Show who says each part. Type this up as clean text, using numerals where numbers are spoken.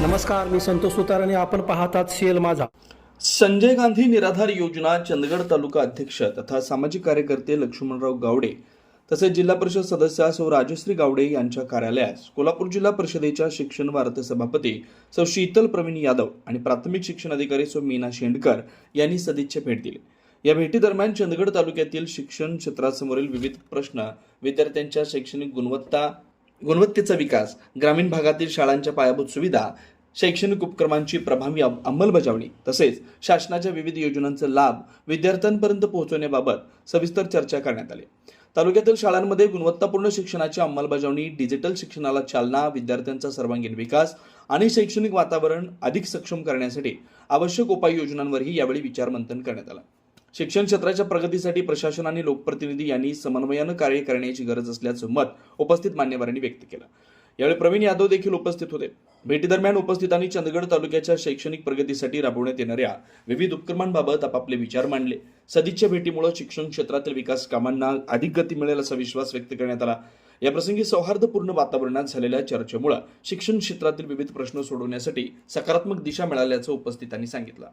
Speaker 1: नमस्कार, मी संतोष सुतार आणि आपण पाहतात शेल माझा.
Speaker 2: संजय गांधी निराधार योजना चंदगड तालुका अध्यक्ष तथा सामाजिक कार्यकर्ते लक्ष्मणराव गावडे तसेच जिल्हा परिषद सदस्या सौ राजश्री गावडे यांच्या कार्यालयास कोल्हापूर जिल्हा परिषदेच्या शिक्षण वार्ता सभापती सौ शीतल प्रवीण यादव आणि प्राथमिक शिक्षण अधिकारी सौ मीना शेंडकर यांनी सदिच्छा भेट दिली. या भेटीदरम्यान चंदगड तालुक्यातील शिक्षण क्षेत्रासमोरील विविध प्रश्न, विद्यार्थ्यांच्या शैक्षणिक गुणवत्तेचा विकास, ग्रामीण भागातील शाळांच्या पायाभूत सुविधा, शैक्षणिक उपक्रमांची प्रभावी अंमलबजावणी तसेच शासनाच्या विविध योजनांचा लाभ विद्यार्थ्यांपर्यंत पोहोचवण्याबाबत सविस्तर चर्चा करण्यात आली. तालुक्यातील शाळांमध्ये गुणवत्तापूर्ण शिक्षणाची अंमलबजावणी, डिजिटल शिक्षणाला चालना, विद्यार्थ्यांचा सर्वांगीण विकास आणि शैक्षणिक वातावरण अधिक सक्षम करण्यासाठी आवश्यक उपाययोजनांवरही यावेळी विचारमंथन करण्यात आलं. शिक्षण क्षेत्राच्या प्रगतीसाठी प्रशासन आणि लोकप्रतिनिधी यांनी समन्वयानं कार्य करण्याची गरज असल्याचं मत उपस्थित मान्यवरांनी व्यक्त केलं. यावेळी प्रवीण यादव देखील उपस्थित होते. भेटीदरम्यान उपस्थितांनी चंदगड तालुक्याच्या शैक्षणिक प्रगतीसाठी राबवण्यात येणाऱ्या विविध उपक्रमांबाबत आपापले विचार मांडले. सदिच्छा भेटीमुळे शिक्षण क्षेत्रातील विकास कामांना अधिक गती मिळेल असा विश्वास व्यक्त करण्यात आला. याप्रसंगी सौहार्दपूर्ण वातावरणात झालेल्या चर्चेमुळे शिक्षण क्षेत्रातील विविध प्रश्न सोडवण्यासाठी सकारात्मक दिशा मिळाल्याचं उपस्थितांनी सांगितलं.